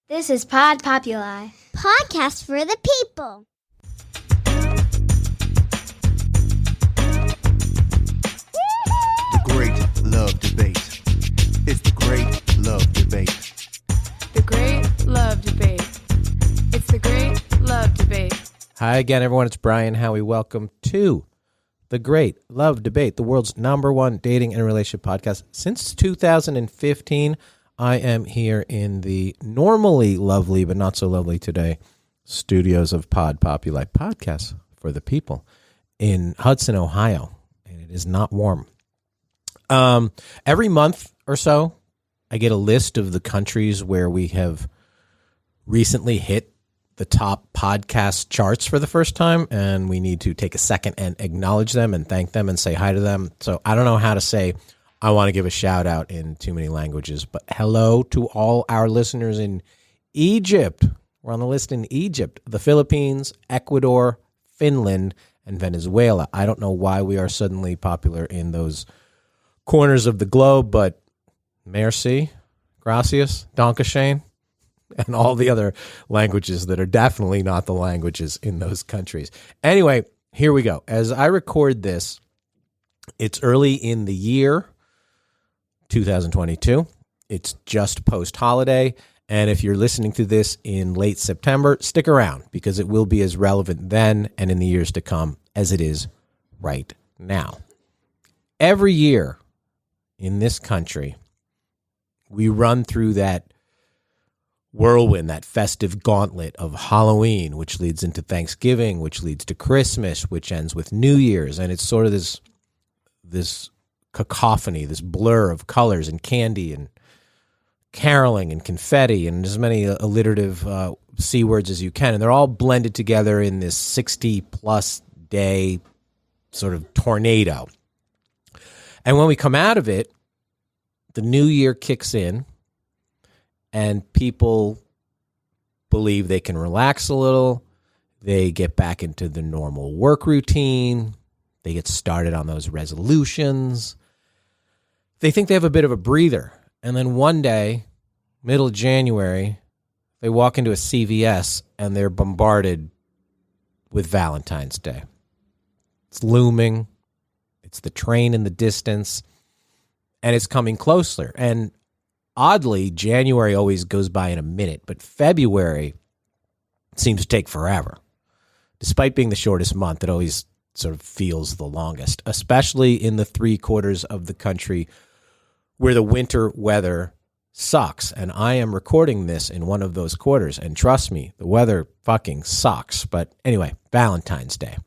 This is Pod Populi. Podcast for the people. The Great Love Debate. It's the Great Love Debate. The Great Love Debate. It's the Great Love Debate. Hi again, everyone. It's Brian Howie. Welcome to The Great Love Debate, the world's number one dating and relationship podcast. Since 2015, I am here in the normally lovely, but not so lovely today, studios of Pod Populi, Podcasts for the People, in Hudson, Ohio, and it is not warm. Every month or so, I get a list of the countries where we have recently hit the top podcast charts for the first time, and we need to take a second and acknowledge them and thank them and say hi to them. So I don't know how to say I want to give a shout out in too many languages, but hello to all our listeners in Egypt. We're on the list in Egypt, the Philippines, Ecuador, Finland, and Venezuela. I don't know why we are suddenly popular in those corners of the globe, but merci, gracias, dankeschön, and all the other languages that are definitely not the languages in those countries. Anyway, here we go. As I record this, it's early in the year 2022. It's just post-holiday, and if you're listening to this in late September, stick around because it will be as relevant then and in the years to come as it is right now. Every year in this country, we run through that whirlwind, that festive gauntlet of Halloween, which leads into Thanksgiving, which leads to Christmas, which ends with New Year's, and it's sort of this cacophony, this blur of colors and candy and caroling and confetti and as many alliterative C words as you can. And they're all blended together in this 60-plus day sort of tornado. And when we come out of it, the new year kicks in and people believe they can relax a little. They get back into the normal work routine. They get started on those resolutions. They think they have a bit of a breather. And then one day, middle of January, they walk into a CVS and they're bombarded with Valentine's Day. It's looming. It's the train in the distance. And it's coming closer. And oddly, January always goes by in a minute, but February seems to take forever. Despite being the shortest month, it always sort of feels the longest, especially in the 3 quarters of the country where the winter weather sucks. And I am recording this in one of those quarters. And trust me, the weather fucking sucks. But anyway, Valentine's Day.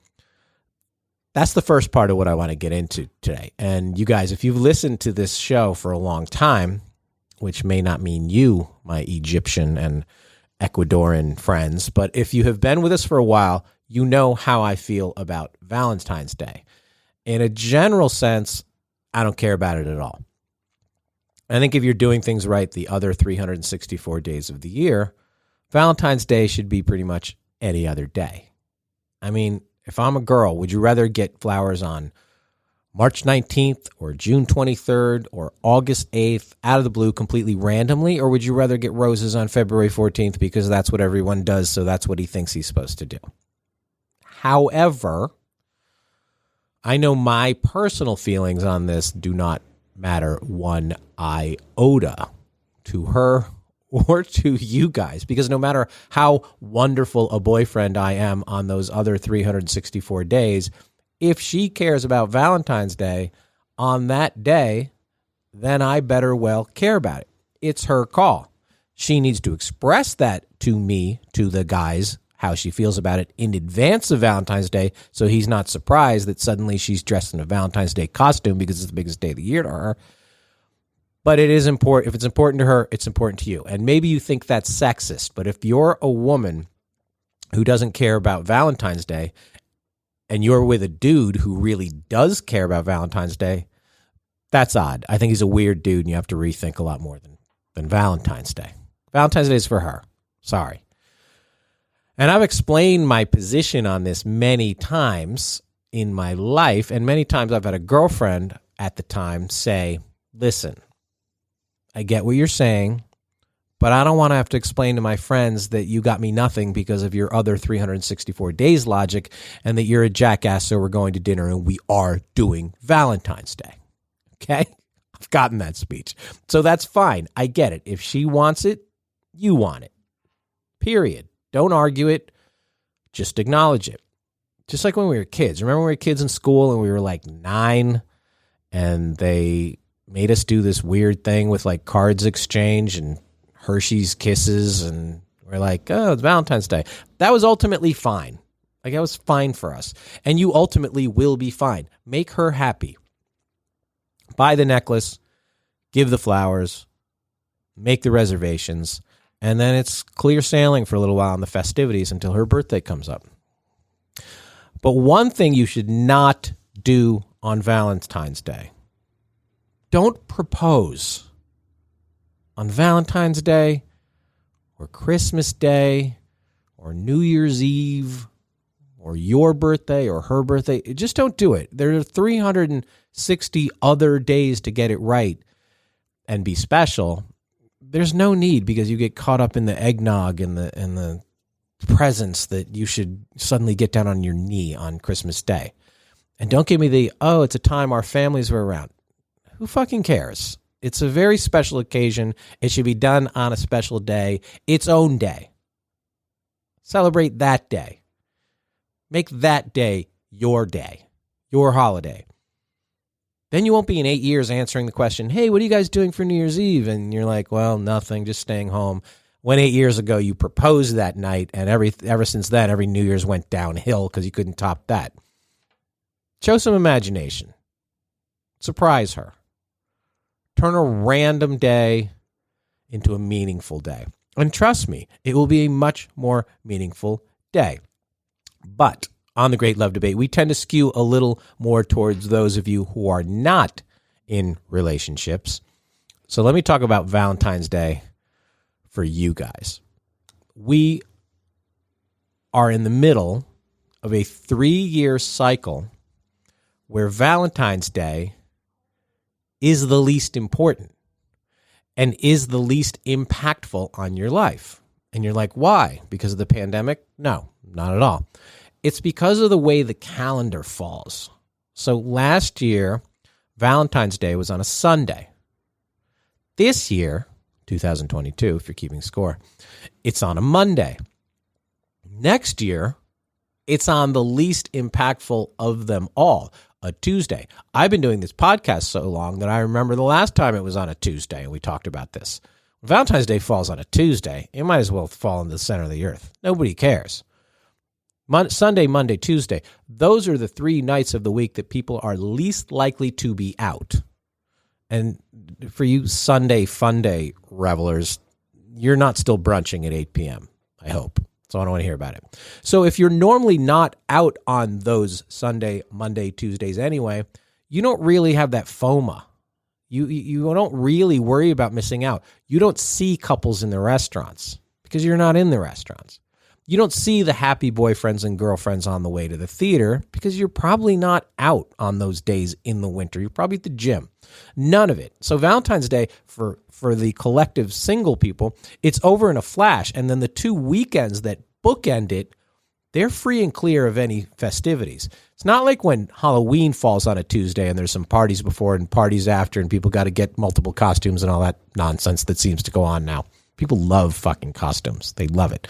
That's the first part of what I want to get into today. And you guys, if you've listened to this show for a long time, which may not mean you, my Egyptian and Ecuadorian friends, but if you have been with us for a while, you know how I feel about Valentine's Day. In a general sense, I don't care about it at all. I think if you're doing things right the other 364 days of the year, Valentine's Day should be pretty much any other day. I mean, if I'm a girl, would you rather get flowers on March 19th or June 23rd or August 8th out of the blue completely randomly, or would you rather get roses on February 14th because that's what everyone does, so that's what he thinks he's supposed to do? However, I know my personal feelings on this do not matter one iota to her or to you guys, because no matter how wonderful a boyfriend I am on those other 364 days, if she cares about Valentine's Day on that day, then I better well care about it. It's her call. She needs to express that to me, to the guys, how she feels about it in advance of Valentine's Day, so he's not surprised that suddenly she's dressed in a Valentine's Day costume because it's the biggest day of the year to her. But it is important. If it's important to her, it's important to you. And maybe you think that's sexist, but if you're a woman who doesn't care about Valentine's Day and you're with a dude who really does care about Valentine's Day, that's odd. I think he's a weird dude, and you have to rethink a lot more than Valentine's Day. Valentine's Day is for her. Sorry. And I've explained my position on this many times in my life, and many times I've had a girlfriend at the time say, listen, I get what you're saying, but I don't want to have to explain to my friends that you got me nothing because of your other 364 days logic and that you're a jackass, so we're going to dinner and we are doing Valentine's Day. Okay? I've gotten that speech. So that's fine. I get it. If she wants it, you want it. Period. Don't argue it. Just acknowledge it. Just like when we were kids. Remember when we were kids in school and we were like 9 and they made us do this weird thing with like cards exchange and Hershey's Kisses, and we're like, oh, it's Valentine's Day. That was ultimately fine. Like, that was fine for us. And you ultimately will be fine. Make her happy. Buy the necklace, give the flowers, make the reservations, and then it's clear sailing for a little while on the festivities until her birthday comes up. But one thing you should not do on Valentine's Day, don't propose on Valentine's Day or Christmas Day or New Year's Eve or your birthday or her birthday. Just don't do it. There are 360 other days to get it right and be special. There's no need, because you get caught up in the eggnog and the presents that you should suddenly get down on your knee on Christmas Day. And don't give me it's a time our families were around. Who fucking cares? It's a very special occasion. It should be done on a special day, its own day. Celebrate that day. Make that day, your holiday. Then you won't be in 8 years answering the question, hey, what are you guys doing for New Year's Eve? And you're like, well, nothing, just staying home. When 8 years ago you proposed that night, and ever since then, every New Year's went downhill because you couldn't top that. Show some imagination. Surprise her. Turn a random day into a meaningful day. And trust me, it will be a much more meaningful day. But on the Great Love Debate, we tend to skew a little more towards those of you who are not in relationships. So let me talk about Valentine's Day for you guys. We are in the middle of a 3-year cycle where Valentine's Day is the least important and is the least impactful on your life. And you're like, why? Because of the pandemic? No, not at all. It's because of the way the calendar falls. So last year, Valentine's Day was on a Sunday. This year, 2022, if you're keeping score, it's on a Monday. Next year, it's on the least impactful of them all, a Tuesday. I've been doing this podcast so long that I remember the last time it was on a Tuesday, and we talked about this. When Valentine's Day falls on a Tuesday, it might as well fall in the center of the earth. Nobody cares. Sunday, Monday, Tuesday, those are the 3 nights of the week that people are least likely to be out. And for you Sunday fun day revelers, you're not still brunching at 8 p.m., I hope. So I don't want to hear about it. So if you're normally not out on those Sunday, Monday, Tuesdays anyway, you don't really have that FOMA. You don't really worry about missing out. You don't see couples in the restaurants because you're not in the restaurants. You don't see the happy boyfriends and girlfriends on the way to the theater because you're probably not out on those days in the winter. You're probably at the gym. None of it. So Valentine's Day for the collective single people, it's over in a flash. And then the 2 weekends that bookend it, they're free and clear of any festivities. It's not like when Halloween falls on a Tuesday and there's some parties before and parties after and people got to get multiple costumes and all that nonsense that seems to go on now. People love fucking costumes. They love it.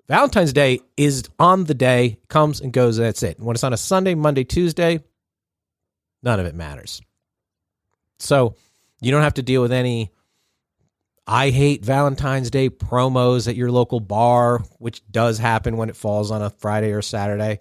Valentine's Day is on the day, comes and goes, and that's it. When it's on a Sunday, Monday, Tuesday, none of it matters. So you don't have to deal with any I hate Valentine's Day promos at your local bar, which does happen when it falls on a Friday or Saturday.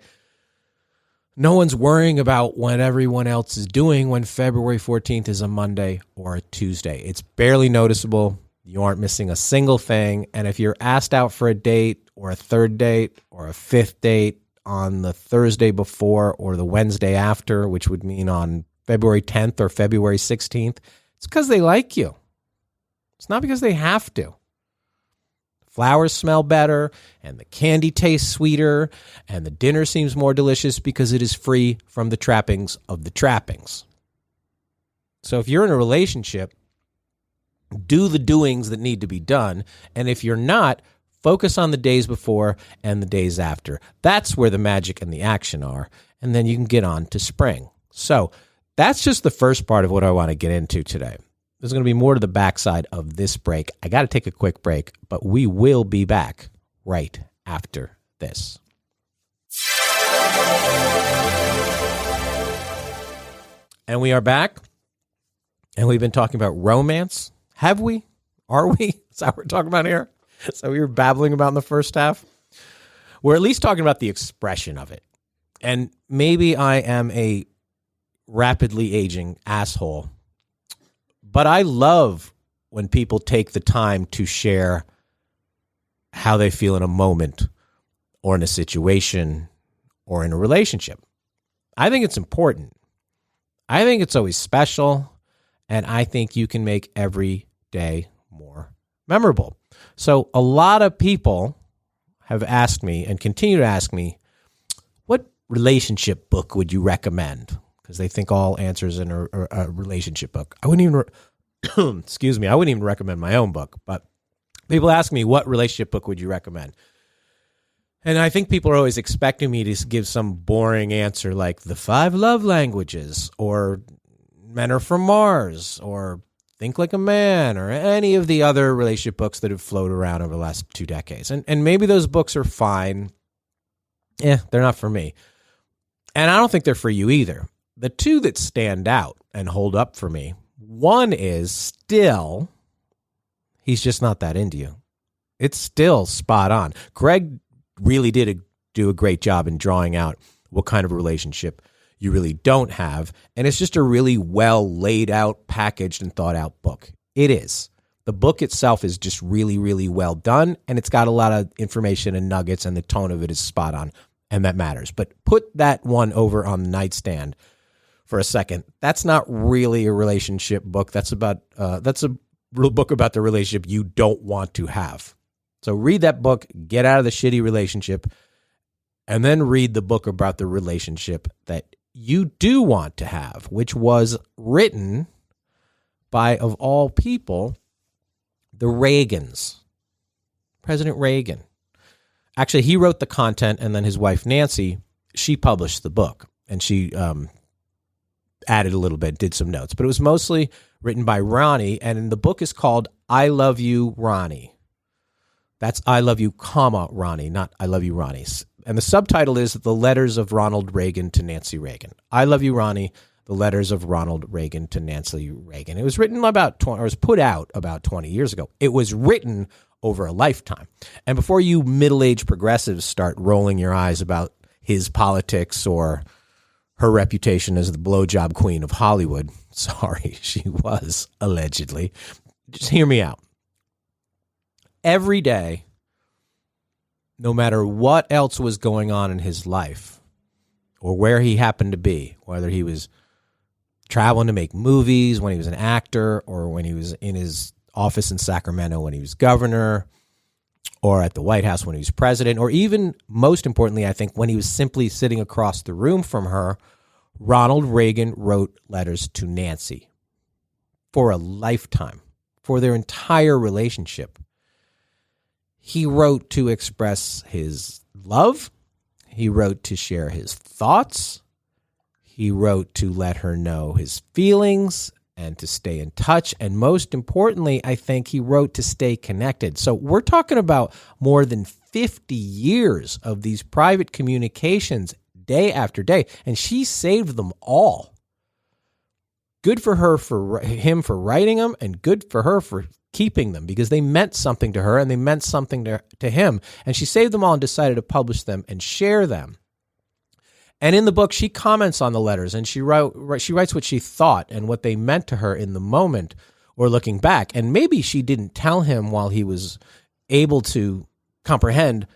No one's worrying about what everyone else is doing when February 14th is a Monday or a Tuesday. It's barely noticeable. You aren't missing a single thing. And if you're asked out for a date or a third date or a fifth date on the Thursday before or the Wednesday after, which would mean on February 10th or February 16th, it's because they like you. It's not because they have to. Flowers smell better and the candy tastes sweeter and the dinner seems more delicious because it is free from the trappings of the trappings. So if you're in a relationship do the doings that need to be done. And if you're not, focus on the days before and the days after. That's where the magic and the action are. And then you can get on to spring. So that's just the first part of what I want to get into today. There's going to be more to the backside of this break. I got to take a quick break, but we will be back right after this. And we are back. And we've been talking about romance. Have we? Are we? Is that what we're talking about here? So we were babbling about in the first half. We're at least talking about the expression of it. And maybe I am a rapidly aging asshole, but I love when people take the time to share how they feel in a moment or in a situation or in a relationship. I think it's important. I think it's always special, and I think you can make every day more memorable. So a lot of people have asked me and continue to ask me, what relationship book would you recommend? Because they think all answers in a relationship book. I wouldn't even, excuse me, I wouldn't even recommend my own book, but people ask me, what relationship book would you recommend? And I think people are always expecting me to give some boring answer like The 5 Love Languages or Men Are From Mars or Think Like a Man or any of the other relationship books that have floated around over the last 2 decades. And maybe those books are fine. They're not for me. And I don't think they're for you either. The two that stand out and hold up for me, one is still, he's just not that into you. It's still spot on. Greg really did do a great job in drawing out what kind of relationship you really don't have. And it's just a really well laid out, packaged, and thought out book. It is. The book itself is just really, really well done. And it's got a lot of information and nuggets, and the tone of it is spot on. And that matters. But put that one over on the nightstand for a second. That's not really a relationship book. That's a real book about the relationship you don't want to have. So read that book, get out of the shitty relationship, and then read the book about the relationship that you do want to have, which was written by, of all people, the Reagans. President Reagan. Actually, he wrote the content, and then his wife, Nancy, she published the book, and she added a little bit, did some notes. But it was mostly written by Ronnie, and the book is called I Love You, Ronnie. That's I Love You, comma, Ronnie, not I Love You, Ronnie. And the subtitle is The Letters of Ronald Reagan to Nancy Reagan. I Love You, Ronnie, The Letters of Ronald Reagan to Nancy Reagan. It was written was put out about 20 years ago. It was written over a lifetime. And before you middle-aged progressives start rolling your eyes about his politics or her reputation as the blowjob queen of Hollywood, sorry, she was, allegedly, just hear me out. Every day, no matter what else was going on in his life or where he happened to be, whether he was traveling to make movies, when he was an actor, or when he was in his office in Sacramento when he was governor, or at the White House when he was president, or even, most importantly, I think, when he was simply sitting across the room from her, Ronald Reagan wrote letters to Nancy for a lifetime, for their entire relationship. He wrote to express his love. He wrote to share his thoughts. He wrote to let her know his feelings and to stay in touch. And most importantly, I think he wrote to stay connected. So we're talking about more than 50 years of these private communications day after day. And she saved them all. Good for her, for him for writing them, and good for her for keeping them, because they meant something to her and they meant something to him. And she saved them all and decided to publish them and share them. And in the book, she comments on the letters, and she writes what she thought and what they meant to her in the moment or looking back. And maybe she didn't tell him while he was able to comprehend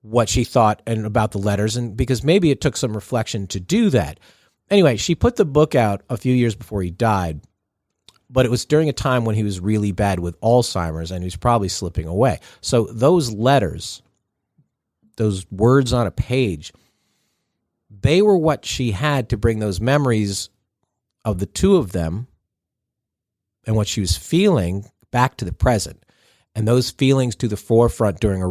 what she thought and about the letters, and because maybe it took some reflection to do that. Anyway, she put the book out a few years before he died, but it was during a time when he was really bad with Alzheimer's and he was probably slipping away. So those letters, those words on a page, they were what she had to bring those memories of the two of them and what she was feeling back to the present. And those feelings to the forefront during a